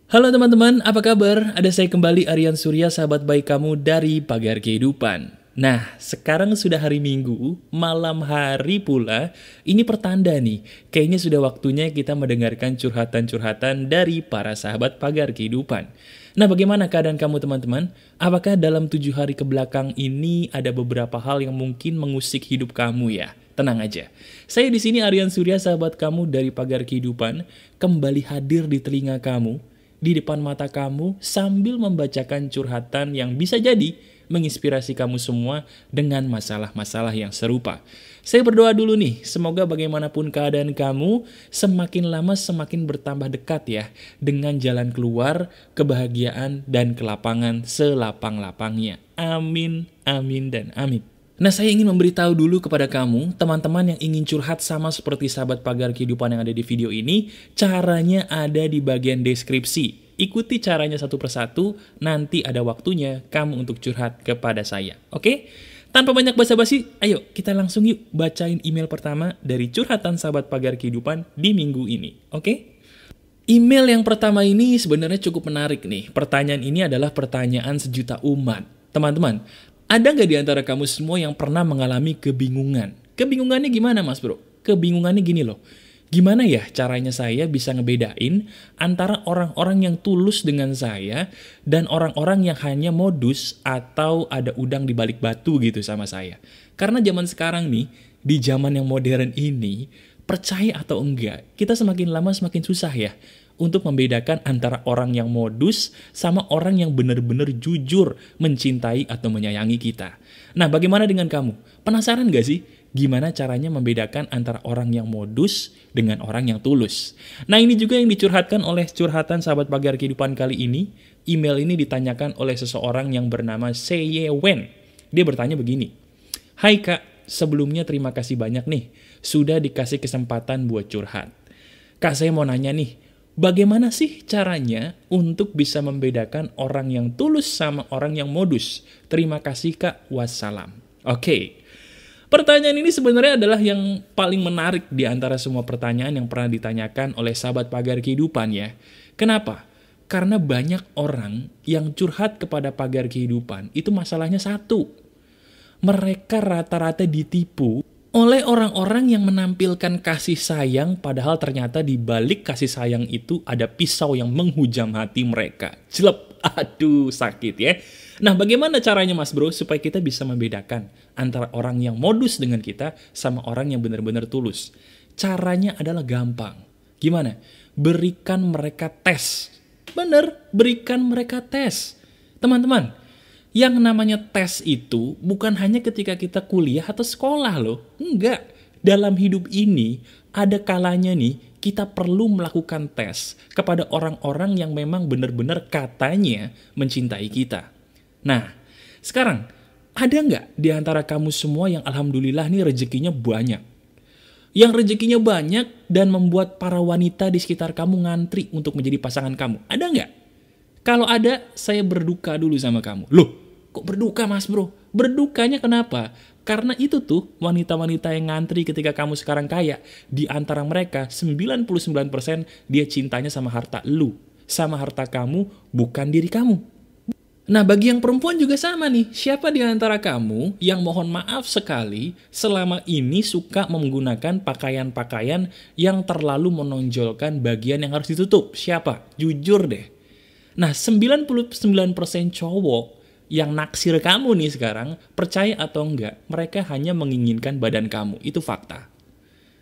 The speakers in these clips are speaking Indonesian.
Halo teman-teman, apa kabar? Ada saya kembali Aryan Surya, sahabat baik kamu dari Pagar Kehidupan. Nah, sekarang sudah hari Minggu, malam hari pula, ini pertanda nih, kayaknya sudah waktunya kita mendengarkan curhatan-curhatan dari para sahabat Pagar Kehidupan. Nah, bagaimana keadaan kamu teman-teman? Apakah dalam 7 hari kebelakang ini ada beberapa hal yang mungkin mengusik hidup kamu ya? Tenang aja. Saya di sini Aryan Surya, sahabat kamu dari Pagar Kehidupan, kembali hadir di telinga kamu, di depan mata kamu sambil membacakan curhatan yang bisa jadi menginspirasi kamu semua dengan masalah-masalah yang serupa. Saya berdoa dulu nih, semoga bagaimanapun keadaan kamu, semakin lama semakin bertambah dekat ya dengan jalan keluar, kebahagiaan, dan kelapangan selapang-lapangnya. Amin, amin, dan amin. Nah, saya ingin memberitahu dulu kepada kamu, teman-teman yang ingin curhat sama seperti sahabat Pagar Kehidupan yang ada di video ini, caranya ada di bagian deskripsi. Ikuti caranya satu persatu, nanti ada waktunya kamu untuk curhat kepada saya. Oke? Tanpa banyak basa-basi, ayo kita langsung yuk bacain email pertama dari curhatan sahabat Pagar Kehidupan di minggu ini. Oke? Email yang pertama ini sebenarnya cukup menarik nih. Pertanyaan ini adalah pertanyaan sejuta umat. Teman-teman, ada nggak di antara kamu semua yang pernah mengalami kebingungan? Kebingungannya gimana mas bro? Kebingungannya gini loh. Gimana ya caranya saya bisa ngebedain antara orang-orang yang tulus dengan saya dan orang-orang yang hanya modus atau ada udang di balik batu gitu sama saya? Karena zaman sekarang nih, di zaman yang modern ini, percaya atau enggak, kita semakin lama semakin susah ya untuk membedakan antara orang yang modus sama orang yang benar-benar jujur mencintai atau menyayangi kita. Nah, bagaimana dengan kamu? Penasaran gak sih gimana caranya membedakan antara orang yang modus dengan orang yang tulus? Nah, ini juga yang dicurhatkan oleh curhatan sahabat Pagar Kehidupan kali ini. Email ini ditanyakan oleh seseorang yang bernama Seye Wen. Dia bertanya begini, "Hai Kak, sebelumnya terima kasih banyak nih sudah dikasih kesempatan buat curhat. Kak, saya mau nanya nih, bagaimana sih caranya untuk bisa membedakan orang yang tulus sama orang yang modus? Terima kasih Kak, wassalam." Oke, pertanyaan ini sebenarnya adalah yang paling menarik di antara semua pertanyaan yang pernah ditanyakan oleh sahabat Pagar Kehidupan ya. Kenapa? Karena banyak orang yang curhat kepada Pagar Kehidupan itu masalahnya satu. Mereka rata-rata ditipu oleh orang-orang yang menampilkan kasih sayang, padahal ternyata di balik kasih sayang itu ada pisau yang menghujam hati mereka. Jelep, aduh sakit ya. Nah, bagaimana caranya mas bro supaya kita bisa membedakan antara orang yang modus dengan kita sama orang yang benar-benar tulus? Caranya adalah gampang. Gimana? Berikan mereka tes. Bener, berikan mereka tes. Teman-teman, yang namanya tes itu bukan hanya ketika kita kuliah atau sekolah loh. Enggak. Dalam hidup ini ada kalanya nih kita perlu melakukan tes kepada orang-orang yang memang benar-benar katanya mencintai kita. Nah, sekarang ada nggak di antara kamu semua yang alhamdulillah nih rezekinya banyak? Yang rezekinya banyak dan membuat para wanita di sekitar kamu ngantri untuk menjadi pasangan kamu. Ada nggak? Kalau ada, saya berduka dulu sama kamu. Loh, kok berduka mas bro? Berdukanya kenapa? Karena itu tuh wanita-wanita yang ngantri ketika kamu sekarang kaya. Di antara mereka 99% dia cintanya sama harta lu. Sama harta kamu, bukan diri kamu. Nah, bagi yang perempuan juga sama nih. Siapa di antara kamu yang mohon maaf sekali selama ini suka menggunakan pakaian-pakaian yang terlalu menonjolkan bagian yang harus ditutup? Siapa? Jujur deh. Nah, 99% cowok yang naksir kamu nih sekarang, percaya atau enggak, mereka hanya menginginkan badan kamu. Itu fakta.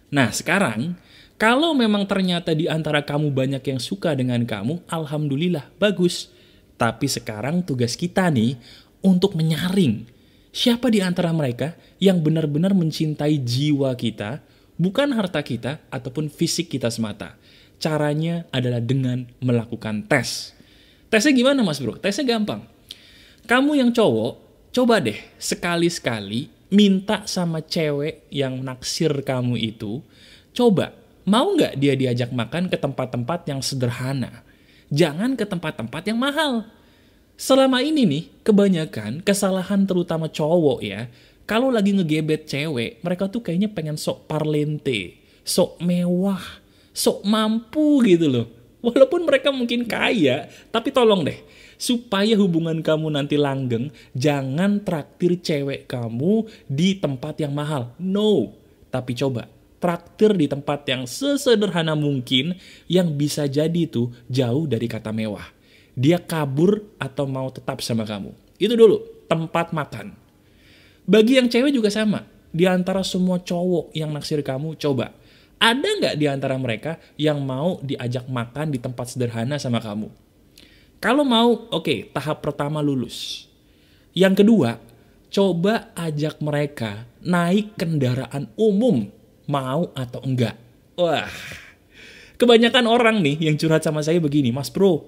Nah, sekarang, kalau memang ternyata di antara kamu banyak yang suka dengan kamu, alhamdulillah, bagus. Tapi sekarang tugas kita nih untuk menyaring siapa di antara mereka yang benar-benar mencintai jiwa kita, bukan harta kita ataupun fisik kita semata. Caranya adalah dengan melakukan tes. Tesnya gimana mas bro? Tesnya gampang. Kamu yang cowok, coba deh sekali-sekali minta sama cewek yang naksir kamu itu, coba, mau nggak dia diajak makan ke tempat-tempat yang sederhana? Jangan ke tempat-tempat yang mahal. Selama ini nih, kebanyakan kesalahan terutama cowok ya, kalau lagi ngegebet cewek, mereka tuh kayaknya pengen sok parlente, sok mewah, sok mampu gitu loh. Walaupun mereka mungkin kaya, tapi tolong deh, supaya hubungan kamu nanti langgeng, jangan traktir cewek kamu di tempat yang mahal. No, tapi coba traktir di tempat yang sesederhana mungkin, yang bisa jadi tuh jauh dari kata mewah. Dia kabur atau mau tetap sama kamu. Itu dulu, tempat makan. Bagi yang cewek juga sama. Di antara semua cowok yang naksir kamu, coba. Ada nggak di antara mereka yang mau diajak makan di tempat sederhana sama kamu? Kalau mau, oke, tahap pertama lulus. Yang kedua, coba ajak mereka naik kendaraan umum. Mau atau enggak? Wah, kebanyakan orang nih yang curhat sama saya begini, Mas bro,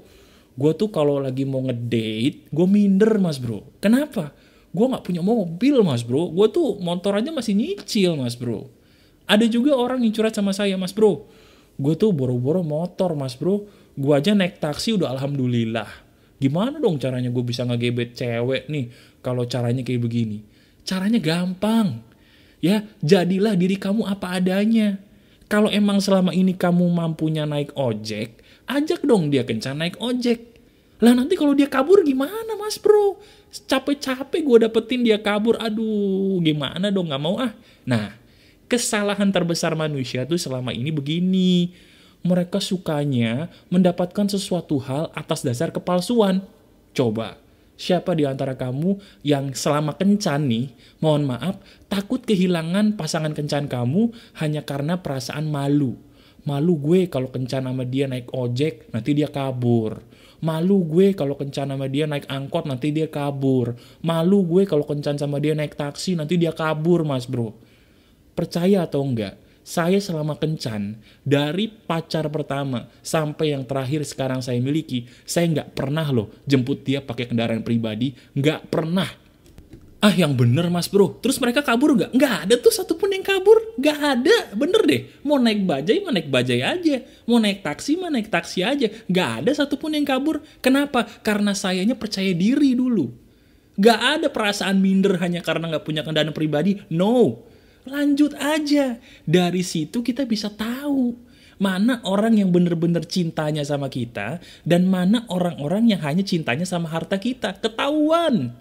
gue tuh kalau lagi mau ngedate, gue minder mas bro. Kenapa? Gue gak punya mobil mas bro. Gue tuh motor aja masih nyicil mas bro. Ada juga orang yang curhat sama saya, mas bro, gue tuh boro-boro motor mas bro. Gue aja naik taksi udah alhamdulillah. Gimana dong caranya gue bisa ngegebet cewek nih kalau caranya kayak begini? Caranya gampang. Ya, jadilah diri kamu apa adanya. Kalau emang selama ini kamu mampunya naik ojek, ajak dong dia kencan naik ojek. Lah nanti kalau dia kabur gimana mas bro? Capek-capek gue dapetin dia kabur. Aduh, gimana dong, gak mau ah. Nah, kesalahan terbesar manusia tuh selama ini begini. Mereka sukanya mendapatkan sesuatu hal atas dasar kepalsuan. Coba, siapa di antara kamu yang selama kencan nih, mohon maaf, takut kehilangan pasangan kencan kamu hanya karena perasaan malu? Malu gue kalau kencan sama dia naik ojek, nanti dia kabur. Malu gue kalau kencan sama dia naik angkot, nanti dia kabur. Malu gue kalau kencan sama dia naik taksi, nanti dia kabur mas bro. Percaya atau enggak, saya selama kencan, dari pacar pertama sampai yang terakhir sekarang saya miliki, saya nggak pernah loh jemput dia pakai kendaraan pribadi, nggak pernah. Ah yang bener mas bro, terus mereka kabur nggak? Nggak ada tuh satupun yang kabur, nggak ada, bener deh. Mau naik bajai aja, mau naik taksi aja, nggak ada satupun yang kabur. Kenapa? Karena sayanya percaya diri dulu. Nggak ada perasaan minder hanya karena nggak punya kendaraan pribadi, no. Lanjut aja. Dari situ kita bisa tahu mana orang yang bener-bener cintanya sama kita dan mana orang-orang yang hanya cintanya sama harta kita. Ketahuan.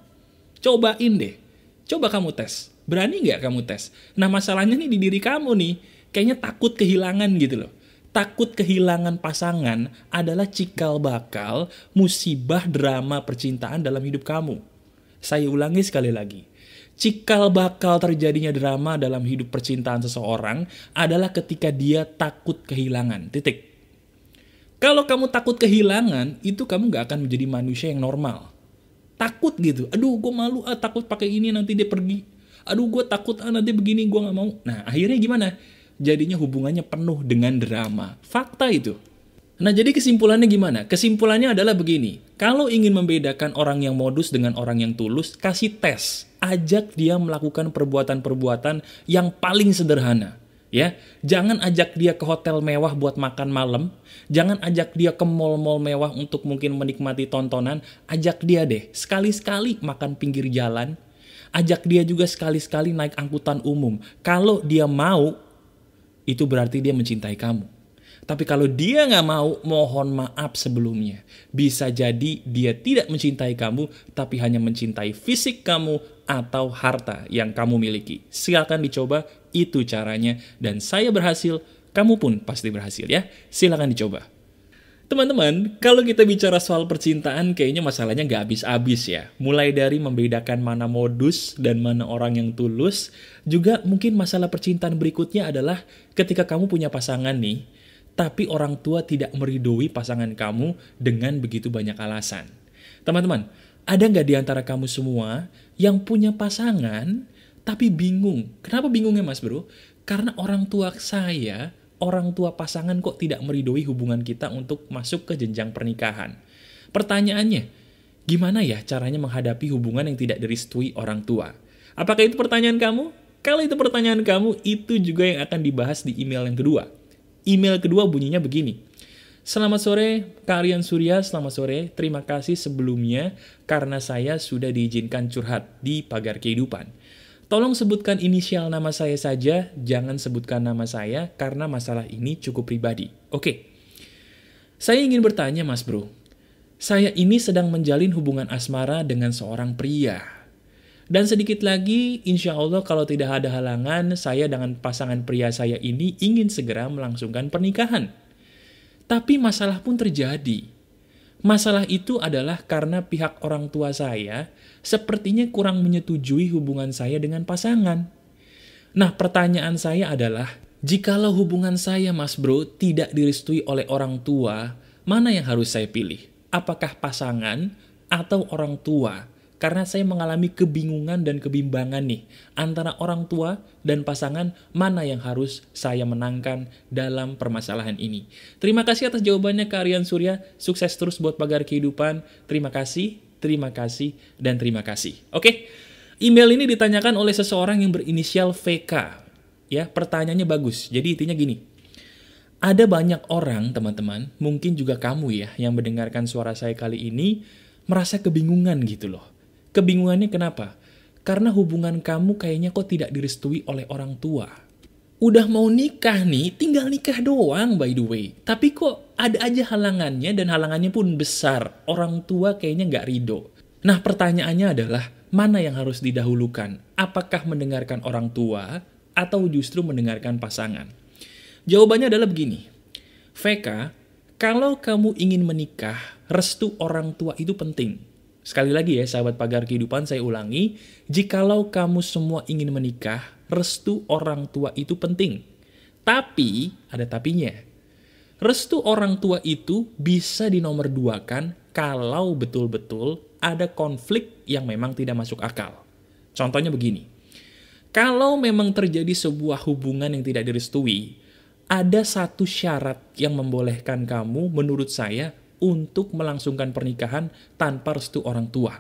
Cobain deh. Coba kamu tes. Berani nggak kamu tes? Nah masalahnya nih di diri kamu nih. Kayaknya takut kehilangan gitu loh. Takut kehilangan pasangan adalah cikal bakal musibah drama percintaan dalam hidup kamu. Saya ulangi sekali lagi. Cikal bakal terjadinya drama dalam hidup percintaan seseorang adalah ketika dia takut kehilangan. Titik. Kalau kamu takut kehilangan, itu kamu gak akan menjadi manusia yang normal. Takut gitu. Aduh, gue malu takut pakai ini nanti dia pergi. Aduh, gue takut nanti begini, gue gak mau. Nah, akhirnya gimana? Jadinya hubungannya penuh dengan drama. Fakta itu. Nah, jadi kesimpulannya gimana? Kesimpulannya adalah begini. Kalau ingin membedakan orang yang modus dengan orang yang tulus, kasih tes. Ajak dia melakukan perbuatan-perbuatan yang paling sederhana. Ya, jangan ajak dia ke hotel mewah buat makan malam. Jangan ajak dia ke mall-mall mewah untuk mungkin menikmati tontonan. Ajak dia deh, sekali-sekali makan pinggir jalan. Ajak dia juga sekali-sekali naik angkutan umum. Kalau dia mau, itu berarti dia mencintai kamu. Tapi kalau dia nggak mau, mohon maaf sebelumnya. Bisa jadi dia tidak mencintai kamu, tapi hanya mencintai fisik kamu atau harta yang kamu miliki. Silakan dicoba, itu caranya. Dan saya berhasil, kamu pun pasti berhasil ya. Silakan dicoba. Teman-teman, kalau kita bicara soal percintaan, kayaknya masalahnya nggak habis-habis ya. Mulai dari membedakan mana modus dan mana orang yang tulus. Juga mungkin masalah percintaan berikutnya adalah ketika kamu punya pasangan nih, tapi orang tua tidak meridoi pasangan kamu dengan begitu banyak alasan. Teman-teman, ada nggak di antara kamu semua yang punya pasangan tapi bingung? Kenapa bingungnya mas bro? Karena orang tua saya, orang tua pasangan kok tidak meridoi hubungan kita untuk masuk ke jenjang pernikahan. Pertanyaannya, gimana ya caranya menghadapi hubungan yang tidak direstui orang tua? Apakah itu pertanyaan kamu? Kalau itu pertanyaan kamu, itu juga yang akan dibahas di email yang kedua. Email kedua bunyinya begini. Selamat sore, Kak Aryan Surya, selamat sore. Terima kasih sebelumnya karena saya sudah diizinkan curhat di Pagar Kehidupan. Tolong sebutkan inisial nama saya saja, jangan sebutkan nama saya karena masalah ini cukup pribadi. Oke. Saya ingin bertanya Mas Bro, saya ini sedang menjalin hubungan asmara dengan seorang pria. Dan sedikit lagi, insya Allah kalau tidak ada halangan, saya dengan pasangan pria saya ini ingin segera melangsungkan pernikahan. Tapi masalah pun terjadi. Masalah itu adalah karena pihak orang tua saya sepertinya kurang menyetujui hubungan saya dengan pasangan. Nah, pertanyaan saya adalah, jikalau hubungan saya, Mas Bro, tidak direstui oleh orang tua, mana yang harus saya pilih? Apakah pasangan atau orang tua? Karena saya mengalami kebingungan dan kebimbangan nih, antara orang tua dan pasangan, mana yang harus saya menangkan dalam permasalahan ini. Terima kasih atas jawabannya Kak Aryan Surya, sukses terus buat Pagar Kehidupan, terima kasih, dan terima kasih. Oke, email ini ditanyakan oleh seseorang yang berinisial VK. Ya, pertanyaannya bagus, jadi intinya gini. Ada banyak orang, teman-teman, mungkin juga kamu ya, yang mendengarkan suara saya kali ini, merasa kebingungan gitu loh. Kebingungannya kenapa? Karena hubungan kamu kayaknya kok tidak direstui oleh orang tua. Udah mau nikah nih, tinggal nikah doang by the way. Tapi kok ada aja halangannya dan halangannya pun besar. Orang tua kayaknya nggak ridho. Nah pertanyaannya adalah, mana yang harus didahulukan? Apakah mendengarkan orang tua atau justru mendengarkan pasangan? Jawabannya adalah begini. VK, kalau kamu ingin menikah, restu orang tua itu penting. Sekali lagi ya, sahabat Pagar Kehidupan, saya ulangi, jikalau kamu semua ingin menikah, restu orang tua itu penting. Tapi, ada tapinya. Restu orang tua itu bisa dinomorduakan kalau betul-betul ada konflik yang memang tidak masuk akal. Contohnya begini, kalau memang terjadi sebuah hubungan yang tidak direstui, ada satu syarat yang membolehkan kamu, menurut saya, untuk melangsungkan pernikahan tanpa restu orang tua.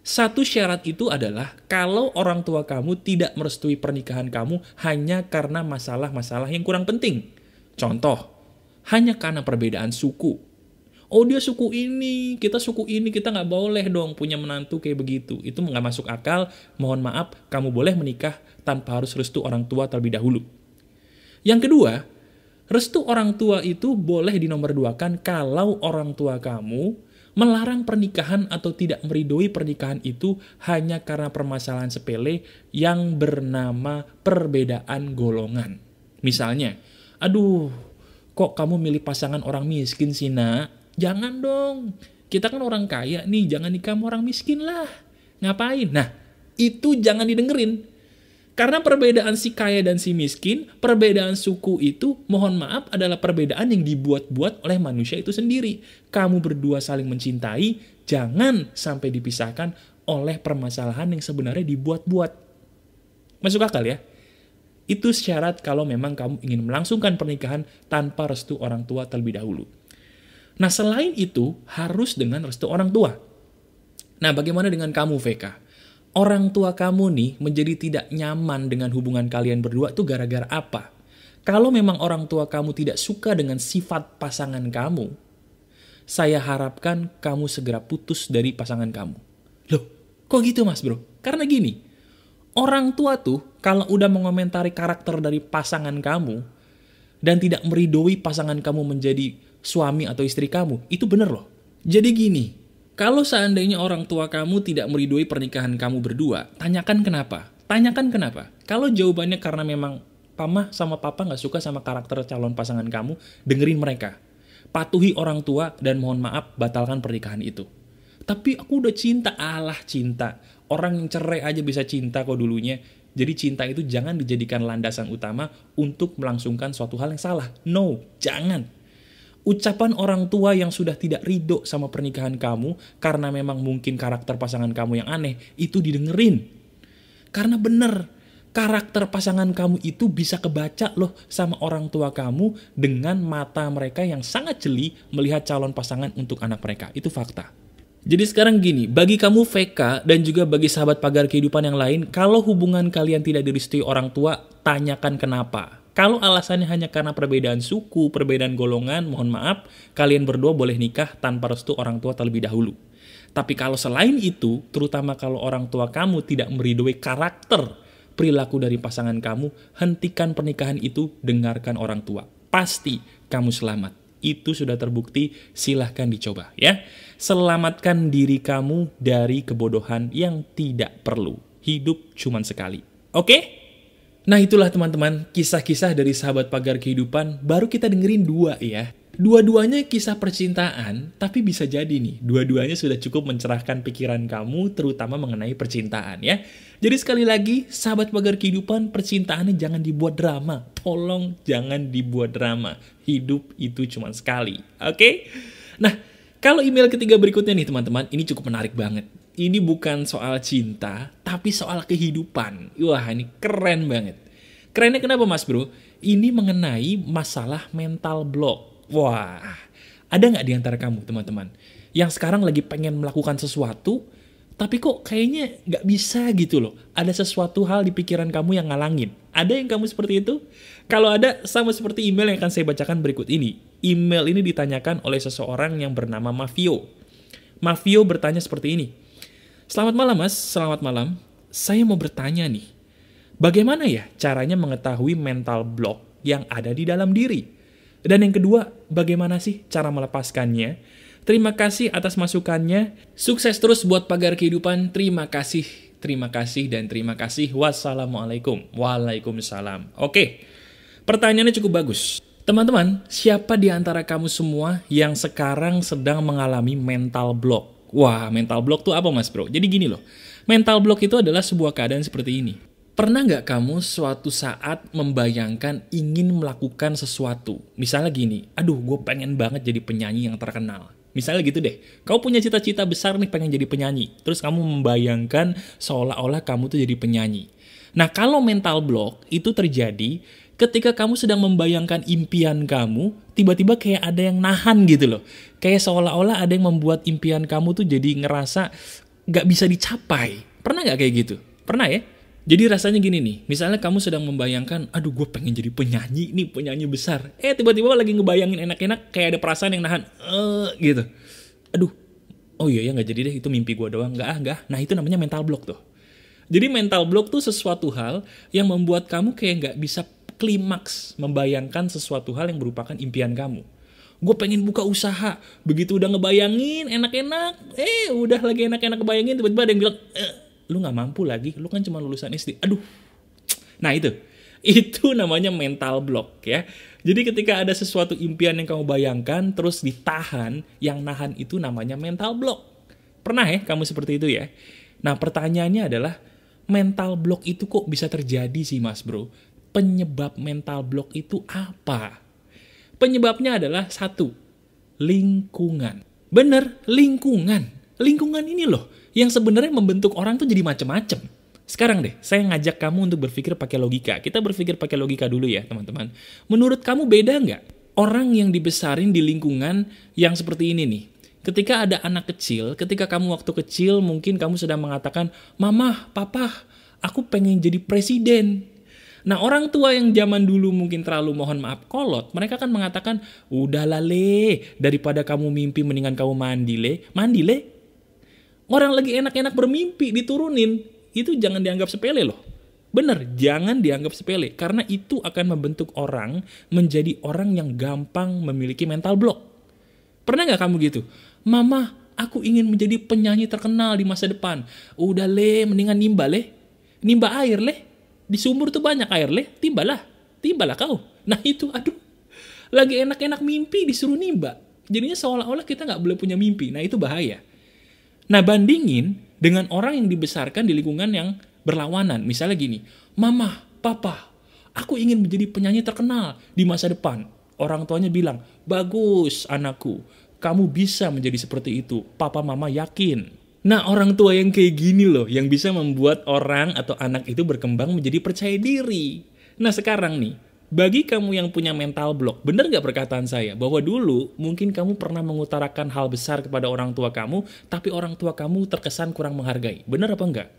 Satu syarat itu adalah kalau orang tua kamu tidak merestui pernikahan kamu hanya karena masalah-masalah yang kurang penting. Contoh, hanya karena perbedaan suku. Oh dia suku ini, kita nggak boleh dong punya menantu kayak begitu. Itu nggak masuk akal, mohon maaf, kamu boleh menikah tanpa harus restu orang tua terlebih dahulu. Yang kedua, restu orang tua itu boleh dinomorduakan kalau orang tua kamu melarang pernikahan atau tidak meridhoi pernikahan itu hanya karena permasalahan sepele yang bernama perbedaan golongan. Misalnya, aduh, kok kamu milih pasangan orang miskin sih nak? Jangan dong, kita kan orang kaya nih, jangan nikah sama orang miskin lah. Ngapain? Nah, itu jangan didengerin. Karena perbedaan si kaya dan si miskin, perbedaan suku itu, mohon maaf, adalah perbedaan yang dibuat-buat oleh manusia itu sendiri. Kamu berdua saling mencintai, jangan sampai dipisahkan oleh permasalahan yang sebenarnya dibuat-buat. Masuk akal ya? Itu syarat kalau memang kamu ingin melangsungkan pernikahan tanpa restu orang tua terlebih dahulu. Nah, selain itu, harus dengan restu orang tua. Nah, bagaimana dengan kamu, VK? Orang tua kamu nih menjadi tidak nyaman dengan hubungan kalian berdua tuh gara-gara apa? Kalau memang orang tua kamu tidak suka dengan sifat pasangan kamu, saya harapkan kamu segera putus dari pasangan kamu. Loh, kok gitu Mas Bro? Karena gini, orang tua tuh kalau udah mengomentari karakter dari pasangan kamu dan tidak meridhoi pasangan kamu menjadi suami atau istri kamu, itu bener loh. Jadi gini, kalau seandainya orang tua kamu tidak meridhoi pernikahan kamu berdua, tanyakan kenapa. Tanyakan kenapa. Kalau jawabannya karena memang mama sama papa gak suka sama karakter calon pasangan kamu, dengerin mereka. Patuhi orang tua dan mohon maaf, batalkan pernikahan itu. Tapi aku udah cinta, alah cinta. Orang yang cerai aja bisa cinta kok dulunya. Jadi cinta itu jangan dijadikan landasan utama untuk melangsungkan suatu hal yang salah. No, jangan. Ucapan orang tua yang sudah tidak ridho sama pernikahan kamu karena memang mungkin karakter pasangan kamu yang aneh, itu didengerin. Karena bener, karakter pasangan kamu itu bisa kebaca loh sama orang tua kamu dengan mata mereka yang sangat jeli melihat calon pasangan untuk anak mereka. Itu fakta. Jadi sekarang gini, bagi kamu VK dan juga bagi sahabat Pagar Kehidupan yang lain, kalau hubungan kalian tidak direstui orang tua, tanyakan kenapa. Kalau alasannya hanya karena perbedaan suku, perbedaan golongan, mohon maaf, kalian berdua boleh nikah tanpa restu orang tua terlebih dahulu. Tapi kalau selain itu, terutama kalau orang tua kamu tidak meridhoi karakter perilaku dari pasangan kamu, hentikan pernikahan itu, dengarkan orang tua. Pasti kamu selamat. Itu sudah terbukti, silahkan dicoba ya. Selamatkan diri kamu dari kebodohan yang tidak perlu. Hidup cuma sekali. Oke? Nah itulah teman-teman, kisah-kisah dari sahabat pagar kehidupan. Baru kita dengerin 2 ya. Dua-duanya kisah percintaan, tapi bisa jadi nih, dua-duanya sudah cukup mencerahkan pikiran kamu, terutama mengenai percintaan ya. Jadi sekali lagi, sahabat pagar kehidupan, percintaannya jangan dibuat drama. Tolong jangan dibuat drama. Hidup itu cuma sekali, oke? Nah, kalau email ketiga berikutnya nih teman-teman, ini cukup menarik banget. Ini bukan soal cinta, tapi soal kehidupan. Wah, ini keren banget. Kerennya kenapa mas bro? Ini mengenai masalah mental block. Wah, ada nggak di antara kamu teman-teman yang sekarang lagi pengen melakukan sesuatu, tapi kok kayaknya nggak bisa gitu loh. Ada sesuatu hal di pikiran kamu yang ngalangin. Ada yang kamu seperti itu? Kalau ada, sama seperti email yang akan saya bacakan berikut ini. Email ini ditanyakan oleh seseorang yang bernama Mafio. Mafio bertanya seperti ini. Selamat malam mas, selamat malam. Saya mau bertanya nih, bagaimana ya caranya mengetahui mental block yang ada di dalam diri? Dan yang kedua, bagaimana sih cara melepaskannya? Terima kasih atas masukannya. Sukses terus buat pagar kehidupan. Terima kasih, dan terima kasih. Wassalamualaikum. Waalaikumsalam. Oke, pertanyaannya cukup bagus. Teman-teman, siapa di antara kamu semua yang sekarang sedang mengalami mental block? Wah, mental block tuh apa mas bro? Jadi gini loh, mental block itu adalah sebuah keadaan seperti ini. Pernah nggak kamu suatu saat membayangkan ingin melakukan sesuatu? Misalnya gini, aduh gue pengen banget jadi penyanyi yang terkenal. Misalnya gitu deh, kamu punya cita-cita besar nih pengen jadi penyanyi. Terus kamu membayangkan seolah-olah kamu tuh jadi penyanyi. Nah kalau mental block itu terjadi ketika kamu sedang membayangkan impian kamu, tiba-tiba kayak ada yang nahan gitu loh. Kayak seolah-olah ada yang membuat impian kamu tuh jadi ngerasa gak bisa dicapai. Pernah gak kayak gitu? Pernah ya? Jadi rasanya gini nih, misalnya kamu sedang membayangkan, aduh gue pengen jadi penyanyi nih, penyanyi besar. Tiba-tiba lagi ngebayangin enak-enak, kayak ada perasaan yang nahan, gitu. Aduh, oh iya ya gak jadi deh, itu mimpi gue doang. Enggak. Nah itu namanya mental block tuh. Jadi mental block tuh sesuatu hal yang membuat kamu kayak gak bisa klimaks membayangkan sesuatu hal yang merupakan impian kamu. Gue pengen buka usaha, begitu udah ngebayangin enak-enak, udah lagi enak-enak ngebayangin, tiba-tiba ada yang bilang, lu gak mampu lagi, lu kan cuma lulusan SD. Aduh. Nah itu namanya mental block ya. Jadi ketika ada sesuatu impian yang kamu bayangkan terus ditahan, yang nahan itu namanya mental block. Pernah ya kamu seperti itu ya? Nah pertanyaannya adalah, mental block itu kok bisa terjadi sih mas bro? Penyebab mental block itu apa? Penyebabnya adalah 1, lingkungan. Bener, lingkungan. Lingkungan ini loh yang sebenarnya membentuk orang tuh jadi macem-macem. Sekarang deh, saya ngajak kamu untuk berpikir pakai logika. Kita berpikir pakai logika dulu ya, teman-teman. Menurut kamu beda nggak orang yang dibesarin di lingkungan yang seperti ini nih? Ketika ada anak kecil, ketika kamu waktu kecil mungkin kamu sedang mengatakan, "Mama, Papa, aku pengen jadi presiden." Nah, orang tua yang zaman dulu mungkin terlalu mohon maaf kolot, mereka kan mengatakan, "Udahlah le, daripada kamu mimpi mendingan kamu mandi le." Orang lagi enak-enak bermimpi diturunin, itu jangan dianggap sepele loh. Bener, jangan dianggap sepele, karena itu akan membentuk orang menjadi orang yang gampang memiliki mental block. Pernah gak kamu gitu? "Mama, aku ingin menjadi penyanyi terkenal di masa depan." "Udah le, mendingan nimba le. Nimba air le. Di sumur tuh banyak air le, timbalah kau." Nah itu, aduh, lagi enak-enak mimpi disuruh nimba. Jadinya seolah-olah kita gak boleh punya mimpi, nah itu bahaya. Nah bandingin dengan orang yang dibesarkan di lingkungan yang berlawanan. Misalnya gini, "Mama, Papa, aku ingin menjadi penyanyi terkenal di masa depan." Orang tuanya bilang, "Bagus anakku, kamu bisa menjadi seperti itu. Papa Mama yakin." Nah orang tua yang kayak gini loh yang bisa membuat orang atau anak itu berkembang menjadi percaya diri. Nah sekarang nih, bagi kamu yang punya mental block, bener gak perkataan saya? Bahwa dulu mungkin kamu pernah mengutarakan hal besar kepada orang tua kamu, tapi orang tua kamu terkesan kurang menghargai. Bener apa enggak?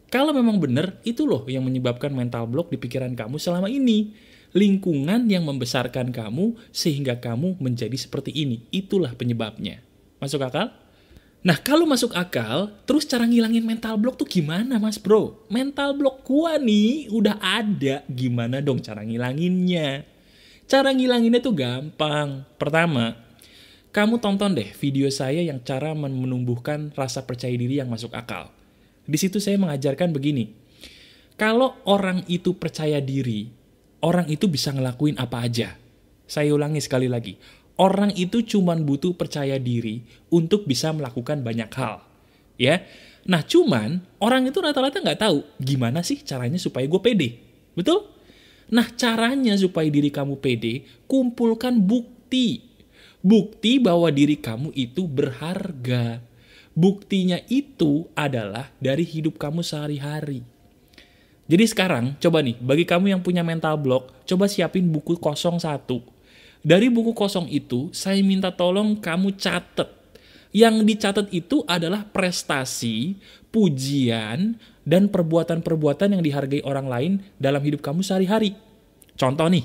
Kalau memang bener, itu loh yang menyebabkan mental block di pikiran kamu selama ini. Lingkungan yang membesarkan kamu sehingga kamu menjadi seperti ini. Itulah penyebabnya. Masuk akal? Nah kalau masuk akal, terus cara ngilangin mental block tuh gimana mas bro? Mental block gua nih udah ada, gimana dong cara ngilanginnya? Cara ngilanginnya tuh gampang. Pertama, kamu tonton deh video saya yang cara menumbuhkan rasa percaya diri yang masuk akal. Di situ saya mengajarkan begini. Kalau orang itu percaya diri, orang itu bisa ngelakuin apa aja. Saya ulangi sekali lagi. Orang itu cuman butuh percaya diri untuk bisa melakukan banyak hal. Ya. Nah cuman orang itu rata-rata nggak tahu gimana sih caranya supaya gue pede. Betul? Nah caranya supaya diri kamu pede, kumpulkan bukti. Bukti bahwa diri kamu itu berharga. Buktinya itu adalah dari hidup kamu sehari-hari. Jadi sekarang, coba nih, bagi kamu yang punya mental block, coba siapin buku kosong 1. Dari buku kosong itu, saya minta tolong kamu catat. Yang dicatat itu adalah prestasi, pujian, dan perbuatan-perbuatan yang dihargai orang lain dalam hidup kamu sehari-hari. Contoh nih,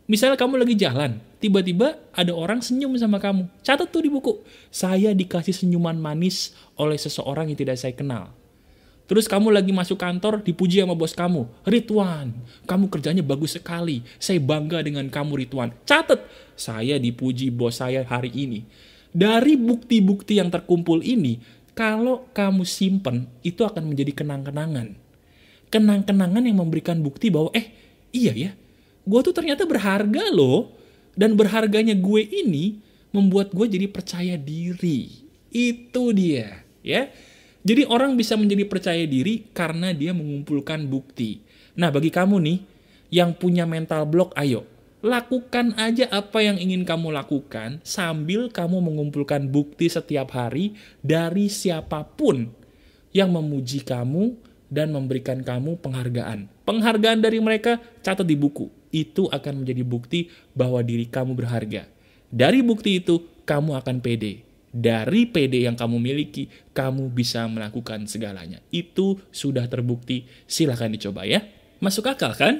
misalnya kamu lagi jalan, tiba-tiba ada orang senyum sama kamu. Catat tuh di buku. Saya dikasih senyuman manis oleh seseorang yang tidak saya kenal. Terus kamu lagi masuk kantor, dipuji sama bos kamu. Ridwan, kamu kerjanya bagus sekali. Saya bangga dengan kamu Ridwan. Catat, saya dipuji bos saya hari ini. Dari bukti-bukti yang terkumpul ini, kalau kamu simpen, itu akan menjadi kenang-kenangan. Kenang-kenangan yang memberikan bukti bahwa, iya ya, gue tuh ternyata berharga loh. Dan berharganya gue ini membuat gue jadi percaya diri. Itu dia, ya. Jadi orang bisa menjadi percaya diri karena dia mengumpulkan bukti. Nah bagi kamu nih, yang punya mental block, ayo. Lakukan aja apa yang ingin kamu lakukan sambil kamu mengumpulkan bukti setiap hari dari siapapun yang memuji kamu dan memberikan kamu penghargaan. Penghargaan dari mereka catat di buku. Itu akan menjadi bukti bahwa diri kamu berharga. Dari bukti itu, kamu akan pede. Dari PD yang kamu miliki, kamu bisa melakukan segalanya. Itu sudah terbukti, silahkan dicoba ya. Masuk akal kan?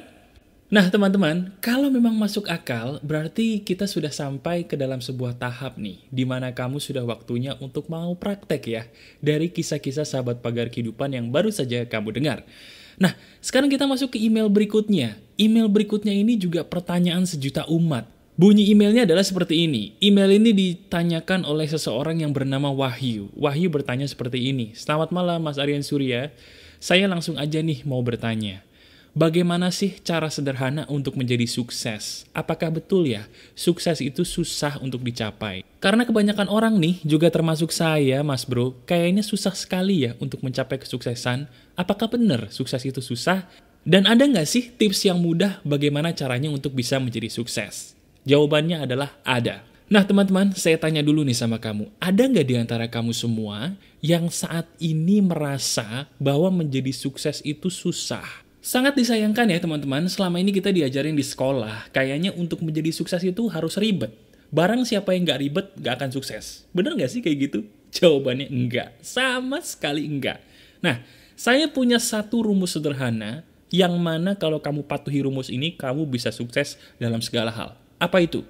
Nah teman-teman, kalau memang masuk akal, berarti kita sudah sampai ke dalam sebuah tahap nih, di mana kamu sudah waktunya untuk mau praktek ya, dari kisah-kisah sahabat pagar kehidupan yang baru saja kamu dengar. Nah, sekarang kita masuk ke email berikutnya. Email berikutnya ini juga pertanyaan sejuta umat. Bunyi emailnya adalah seperti ini. Email ini ditanyakan oleh seseorang yang bernama Wahyu. Wahyu bertanya seperti ini. Selamat malam Mas Aryan Surya. Saya langsung aja nih mau bertanya. Bagaimana sih cara sederhana untuk menjadi sukses? Apakah betul ya, sukses itu susah untuk dicapai? Karena kebanyakan orang nih, juga termasuk saya Mas Bro, kayaknya susah sekali ya untuk mencapai kesuksesan. Apakah benar sukses itu susah? Dan ada nggak sih tips yang mudah bagaimana caranya untuk bisa menjadi sukses? Jawabannya adalah ada. Nah teman-teman, saya tanya dulu nih sama kamu. Ada nggak di antara kamu semua yang saat ini merasa bahwa menjadi sukses itu susah? Sangat disayangkan ya teman-teman, selama ini kita diajarin di sekolah, kayaknya untuk menjadi sukses itu harus ribet. Barang siapa yang nggak ribet, nggak akan sukses. Bener nggak sih kayak gitu? Jawabannya enggak. Sama sekali enggak. Nah, saya punya satu rumus sederhana, yang mana kalau kamu patuhi rumus ini, kamu bisa sukses dalam segala hal. Apa itu?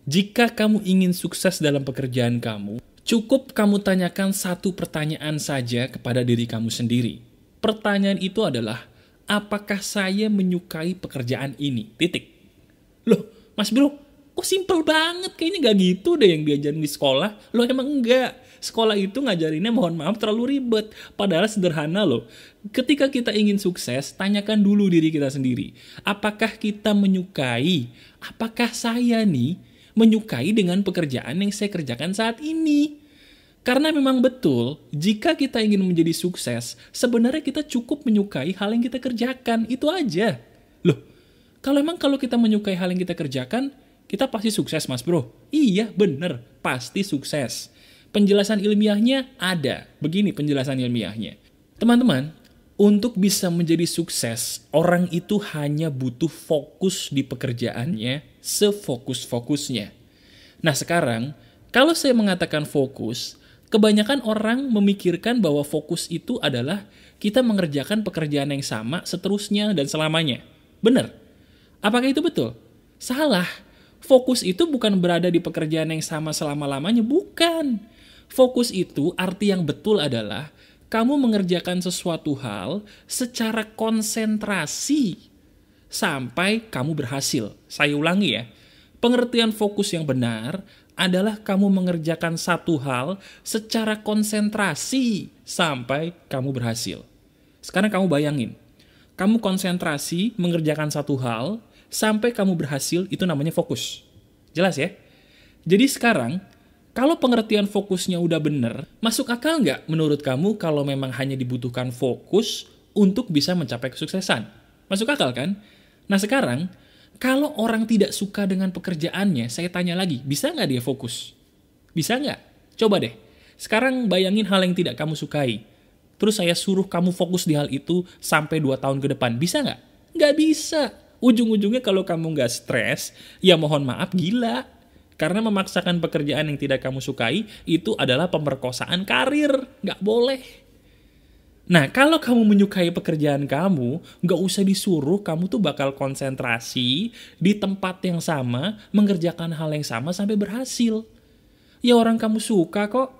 Jika kamu ingin sukses dalam pekerjaan kamu, cukup kamu tanyakan satu pertanyaan saja kepada diri kamu sendiri. Pertanyaan itu adalah, apakah saya menyukai pekerjaan ini? Titik. Loh, Mas Bro, kok simple banget? Kayaknya gak gitu deh yang diajarin di sekolah. Loh, emang enggak. Sekolah itu ngajarinnya mohon maaf terlalu ribet. Padahal sederhana loh. Ketika kita ingin sukses, tanyakan dulu diri kita sendiri. Apakah kita menyukai? Apakah saya nih menyukai dengan pekerjaan yang saya kerjakan saat ini? Karena memang betul, jika kita ingin menjadi sukses, sebenarnya kita cukup menyukai hal yang kita kerjakan. Itu aja. Loh, kalau kita menyukai hal yang kita kerjakan, kita pasti sukses Mas Bro. Iya, bener. Pasti sukses. Penjelasan ilmiahnya ada. Begini penjelasan ilmiahnya. Teman-teman, untuk bisa menjadi sukses, orang itu hanya butuh fokus di pekerjaannya sefokus-fokusnya. Nah sekarang, kalau saya mengatakan fokus, kebanyakan orang memikirkan bahwa fokus itu adalah kita mengerjakan pekerjaan yang sama seterusnya dan selamanya. Benar? Apakah itu betul? Salah. Fokus itu bukan berada di pekerjaan yang sama selama-lamanya, bukan. Fokus itu arti yang betul adalah kamu mengerjakan sesuatu hal secara konsentrasi sampai kamu berhasil. Saya ulangi ya, pengertian fokus yang benar adalah kamu mengerjakan satu hal secara konsentrasi sampai kamu berhasil. Sekarang kamu bayangin, kamu konsentrasi mengerjakan satu hal sampai kamu berhasil, itu namanya fokus. Jelas ya? Jadi sekarang, kalau pengertian fokusnya udah bener, masuk akal nggak menurut kamu kalau memang hanya dibutuhkan fokus untuk bisa mencapai kesuksesan? Masuk akal kan? Nah sekarang, kalau orang tidak suka dengan pekerjaannya, saya tanya lagi, bisa nggak dia fokus? Bisa nggak? Coba deh. Sekarang bayangin hal yang tidak kamu sukai. Terus saya suruh kamu fokus di hal itu sampai 2 tahun ke depan. Bisa nggak? Nggak bisa. Ujung-ujungnya kalau kamu nggak stres, ya mohon maaf gila. Karena memaksakan pekerjaan yang tidak kamu sukai, itu adalah pemerkosaan karir. Nggak boleh. Nah, kalau kamu menyukai pekerjaan kamu, nggak usah disuruh, kamu tuh bakal konsentrasi di tempat yang sama, mengerjakan hal yang sama sampai berhasil. Ya orang kamu suka kok.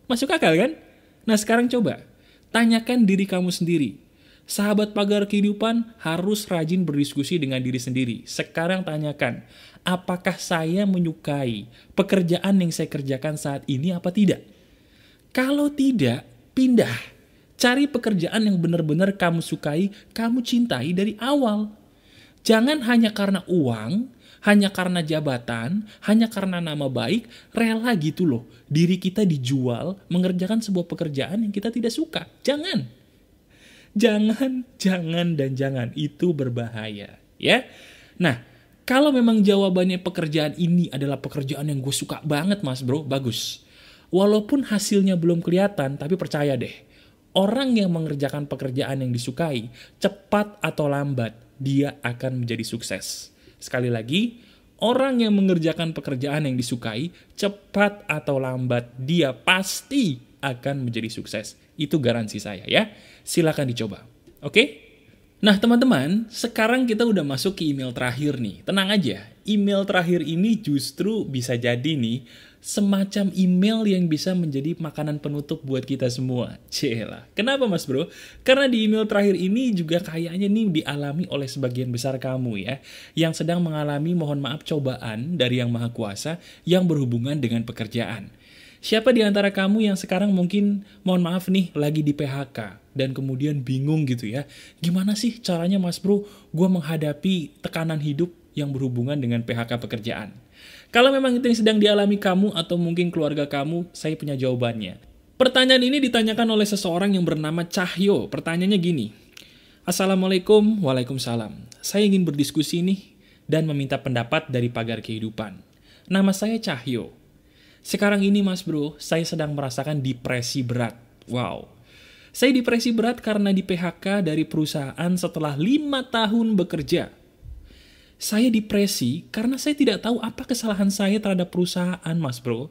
Masuk akal kan? Nah sekarang coba, tanyakan diri kamu sendiri. Sahabat pagar kehidupan harus rajin berdiskusi dengan diri sendiri. Sekarang tanyakan, apakah saya menyukai pekerjaan yang saya kerjakan saat ini apa tidak? Kalau tidak, pindah. Cari pekerjaan yang benar-benar kamu sukai, kamu cintai dari awal. Jangan hanya karena uang, hanya karena jabatan, hanya karena nama baik, rela gitu loh. Diri kita dijual mengerjakan sebuah pekerjaan yang kita tidak suka. Jangan. Jangan, dan jangan. Itu berbahaya. Ya. Nah, kalau memang jawabannya pekerjaan ini adalah pekerjaan yang gue suka banget mas bro, bagus. Walaupun hasilnya belum kelihatan, tapi percaya deh. Orang yang mengerjakan pekerjaan yang disukai, cepat atau lambat, dia akan menjadi sukses. Sekali lagi, orang yang mengerjakan pekerjaan yang disukai, cepat atau lambat, dia pasti akan menjadi sukses. Itu garansi saya ya. Silakan dicoba. Oke? Nah teman-teman, sekarang kita udah masuk ke email terakhir nih. Tenang aja, email terakhir ini justru bisa jadi nih, semacam email yang bisa menjadi makanan penutup buat kita semua. Cielah. Kenapa mas bro? Karena di email terakhir ini juga kayaknya nih dialami oleh sebagian besar kamu ya, yang sedang mengalami mohon maaf cobaan dari Yang Maha Kuasa yang berhubungan dengan pekerjaan. Siapa di antara kamu yang sekarang mungkin mohon maaf nih lagi di PHK dan kemudian bingung gitu ya, gimana sih caranya mas bro gue menghadapi tekanan hidup yang berhubungan dengan PHK pekerjaan? Kalau memang itu yang sedang dialami kamu atau mungkin keluarga kamu, saya punya jawabannya. Pertanyaan ini ditanyakan oleh seseorang yang bernama Cahyo. Pertanyaannya gini, Assalamualaikum, waalaikumsalam. Saya ingin berdiskusi nih dan meminta pendapat dari pagar kehidupan. Nama saya Cahyo. Sekarang ini mas bro, saya sedang merasakan depresi berat. Wow. Saya depresi berat karena di PHK dari perusahaan setelah 5 tahun bekerja. Saya depresi karena saya tidak tahu apa kesalahan saya terhadap perusahaan, mas bro.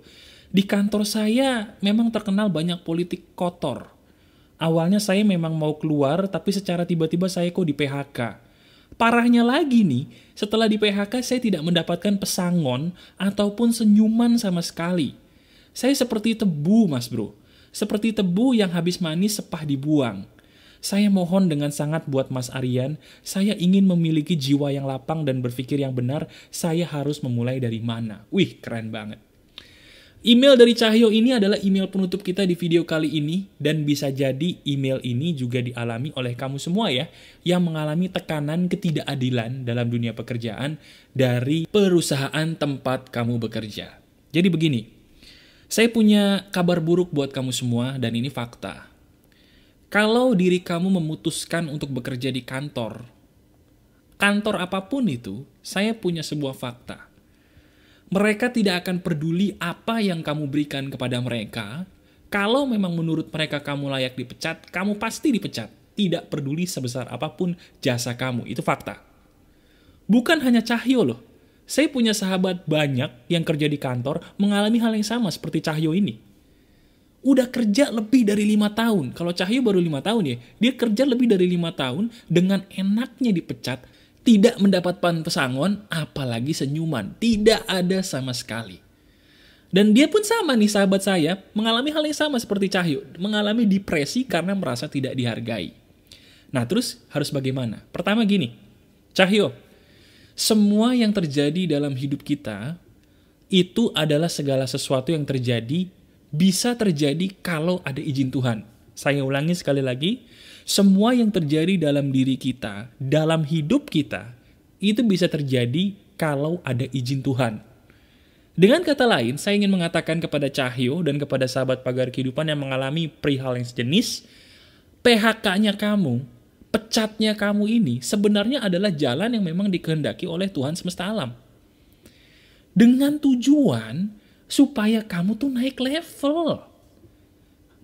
Di kantor saya memang terkenal banyak politik kotor. Awalnya saya memang mau keluar, tapi secara tiba-tiba saya kok di PHK. Parahnya lagi nih, setelah di PHK saya tidak mendapatkan pesangon ataupun senyuman sama sekali. Saya seperti tebu, mas bro. Seperti tebu yang habis manis sepah dibuang. Saya mohon dengan sangat buat Mas Aryan, saya ingin memiliki jiwa yang lapang dan berpikir yang benar, saya harus memulai dari mana? Wih, keren banget. Email dari Cahyo ini adalah email penutup kita di video kali ini, dan bisa jadi email ini juga dialami oleh kamu semua ya, yang mengalami tekanan ketidakadilan dalam dunia pekerjaan dari perusahaan tempat kamu bekerja. Jadi begini, saya punya kabar buruk buat kamu semua, dan ini fakta. Kalau diri kamu memutuskan untuk bekerja di kantor apapun itu, saya punya sebuah fakta. Mereka tidak akan peduli apa yang kamu berikan kepada mereka. Kalau memang menurut mereka kamu layak dipecat, kamu pasti dipecat. Tidak peduli sebesar apapun jasa kamu, itu fakta. Bukan hanya Cahyo loh. Saya punya sahabat banyak yang kerja di kantor mengalami hal yang sama seperti Cahyo ini. Udah kerja lebih dari 5 tahun. Kalau Cahyo baru 5 tahun ya. Dia kerja lebih dari 5 tahun dengan enaknya dipecat. Tidak mendapatkan pesangon, apalagi senyuman. Tidak ada sama sekali. Dan dia pun sama nih sahabat saya, mengalami hal yang sama seperti Cahyo. Mengalami depresi karena merasa tidak dihargai. Nah terus harus bagaimana? Pertama gini, Cahyo, semua yang terjadi dalam hidup kita itu adalah segala sesuatu yang terjadi, bisa terjadi kalau ada izin Tuhan. Saya ulangi sekali lagi, semua yang terjadi dalam diri kita, dalam hidup kita, itu bisa terjadi kalau ada izin Tuhan. Dengan kata lain, saya ingin mengatakan kepada Cahyo dan kepada sahabat pagar kehidupan yang mengalami perihal yang sejenis, PHK-nya kamu, pecatnya kamu ini sebenarnya adalah jalan yang memang dikehendaki oleh Tuhan semesta alam. Dengan tujuan supaya kamu tuh naik level.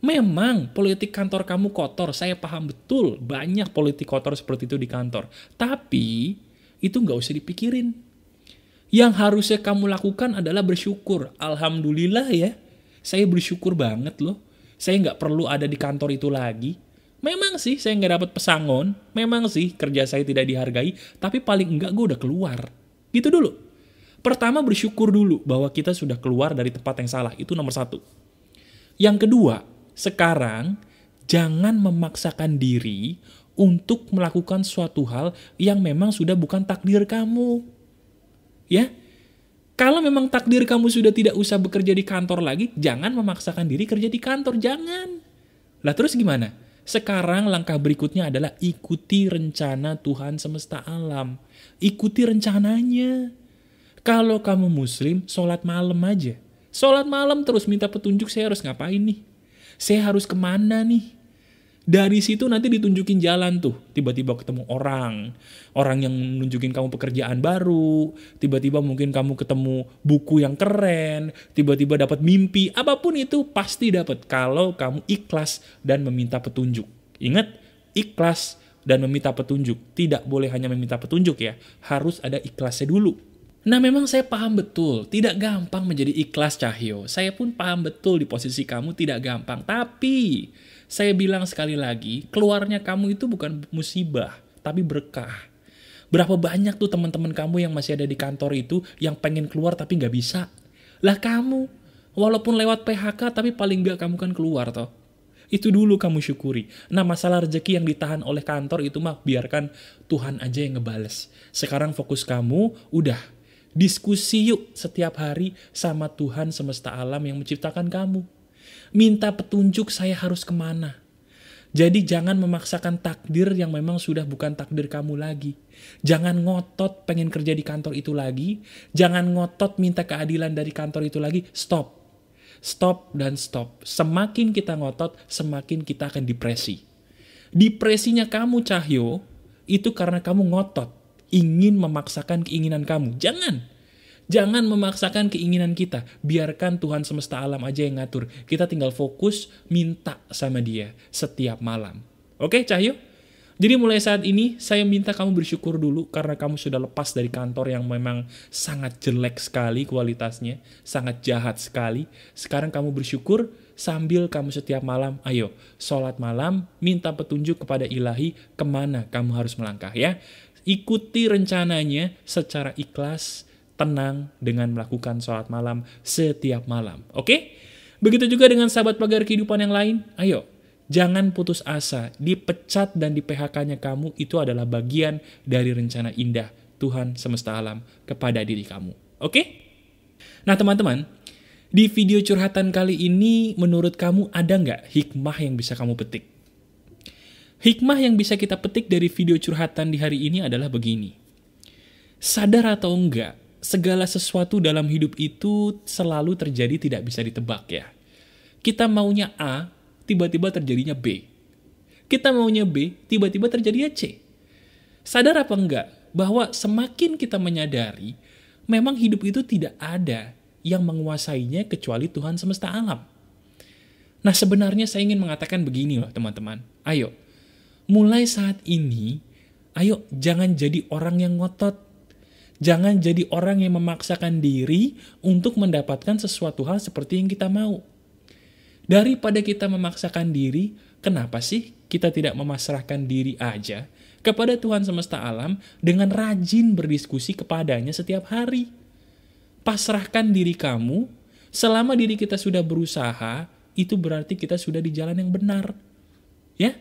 Memang politik kantor kamu kotor, saya paham betul banyak politik kotor seperti itu di kantor. Tapi itu nggak usah dipikirin. Yang harusnya kamu lakukan adalah bersyukur. Alhamdulillah ya, saya bersyukur banget loh. Saya nggak perlu ada di kantor itu lagi. Memang sih saya nggak dapat pesangon, memang sih kerja saya tidak dihargai, tapi paling enggak gue udah keluar. Gitu dulu. Pertama bersyukur dulu bahwa kita sudah keluar dari tempat yang salah, itu nomor 1. Yang kedua, sekarang jangan memaksakan diri untuk melakukan suatu hal yang memang sudah bukan takdir kamu. Ya, kalau memang takdir kamu sudah tidak usah bekerja di kantor lagi, jangan memaksakan diri kerja di kantor, jangan. Lah terus gimana? Sekarang langkah berikutnya adalah ikuti rencana Tuhan semesta alam. Ikuti rencananya. Kalau kamu muslim, sholat malam aja. Sholat malam terus minta petunjuk, saya harus ngapain nih? Saya harus kemana nih? Dari situ nanti ditunjukin jalan tuh. Tiba-tiba ketemu orang yang nunjukin kamu pekerjaan baru, tiba-tiba mungkin kamu ketemu buku yang keren, tiba-tiba dapat mimpi, apapun itu pasti dapat kalau kamu ikhlas dan meminta petunjuk. Ingat, ikhlas dan meminta petunjuk. Tidak boleh hanya meminta petunjuk ya, harus ada ikhlasnya dulu. Nah memang saya paham betul, tidak gampang menjadi ikhlas Cahyo. Saya pun paham betul di posisi kamu tidak gampang, tapi saya bilang sekali lagi, keluarnya kamu itu bukan musibah, tapi berkah. Berapa banyak tuh teman-teman kamu yang masih ada di kantor itu yang pengen keluar tapi nggak bisa. Lah kamu, walaupun lewat PHK tapi paling nggak kamu kan keluar toh. Itu dulu kamu syukuri. Nah masalah rezeki yang ditahan oleh kantor itu mah biarkan Tuhan aja yang ngebales. Sekarang fokus kamu, udah diskusi yuk setiap hari sama Tuhan semesta alam yang menciptakan kamu. Minta petunjuk saya harus kemana. Jadi jangan memaksakan takdir yang memang sudah bukan takdir kamu lagi. Jangan ngotot pengen kerja di kantor itu lagi. Jangan ngotot minta keadilan dari kantor itu lagi. Stop. Stop dan stop. Semakin kita ngotot, semakin kita akan depresi. Depresinya kamu Cahyo, itu karena kamu ngotot. Ingin memaksakan keinginan kamu. Jangan memaksakan keinginan kita. Biarkan Tuhan semesta alam aja yang ngatur. Kita tinggal fokus minta sama dia setiap malam. Oke Cahyo? Jadi mulai saat ini saya minta kamu bersyukur dulu karena kamu sudah lepas dari kantor yang memang sangat jelek sekali kualitasnya. Sangat jahat sekali. Sekarang kamu bersyukur sambil kamu setiap malam, ayo sholat malam, minta petunjuk kepada ilahi kemana kamu harus melangkah ya. Ikuti rencananya secara ikhlas, tenang dengan melakukan sholat malam setiap malam. Oke? Begitu juga dengan sahabat pagar kehidupan yang lain. Ayo, jangan putus asa. Dipecat dan di PHK-nya kamu itu adalah bagian dari rencana indah Tuhan semesta alam kepada diri kamu. Oke? Nah teman-teman, di video curhatan kali ini menurut kamu ada nggak hikmah yang bisa kamu petik? Hikmah yang bisa kita petik dari video curhatan di hari ini adalah begini. Sadar atau enggak, segala sesuatu dalam hidup itu selalu terjadi tidak bisa ditebak ya. Kita maunya A, tiba-tiba terjadinya B. Kita maunya B, tiba-tiba terjadinya C. Sadar apa enggak bahwa semakin kita menyadari, memang hidup itu tidak ada yang menguasainya kecuali Tuhan semesta alam. Nah sebenarnya saya ingin mengatakan begini loh teman-teman. Ayo, mulai saat ini, ayo jangan jadi orang yang ngotot. Jangan jadi orang yang memaksakan diri untuk mendapatkan sesuatu hal seperti yang kita mau. Daripada kita memaksakan diri, kenapa sih kita tidak memasrahkan diri aja kepada Tuhan semesta alam dengan rajin berdiskusi kepadanya setiap hari? Pasrahkan diri kamu, selama diri kita sudah berusaha, itu berarti kita sudah di jalan yang benar. Ya?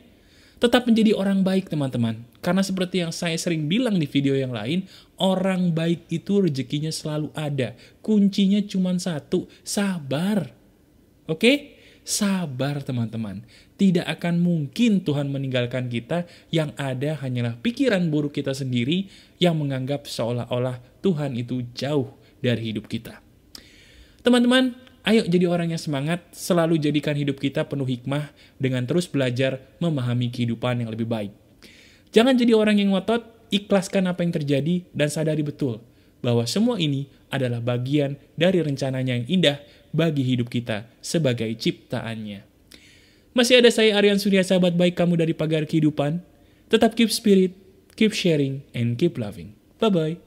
Tetap menjadi orang baik teman-teman. Karena seperti yang saya sering bilang di video yang lain, orang baik itu rezekinya selalu ada. Kuncinya cuma satu, sabar. Oke? Sabar teman-teman. Tidak akan mungkin Tuhan meninggalkan kita, yang ada hanyalah pikiran buruk kita sendiri yang menganggap seolah-olah Tuhan itu jauh dari hidup kita. Teman-teman, ayo jadi orang yang semangat, selalu jadikan hidup kita penuh hikmah dengan terus belajar memahami kehidupan yang lebih baik. Jangan jadi orang yang ngotot, ikhlaskan apa yang terjadi, dan sadari betul bahwa semua ini adalah bagian dari rencananya yang indah bagi hidup kita sebagai ciptaannya. Masih ada saya Aryan Surya, sahabat baik kamu dari Pagar Kehidupan. Tetap keep spirit, keep sharing, and keep loving. Bye-bye.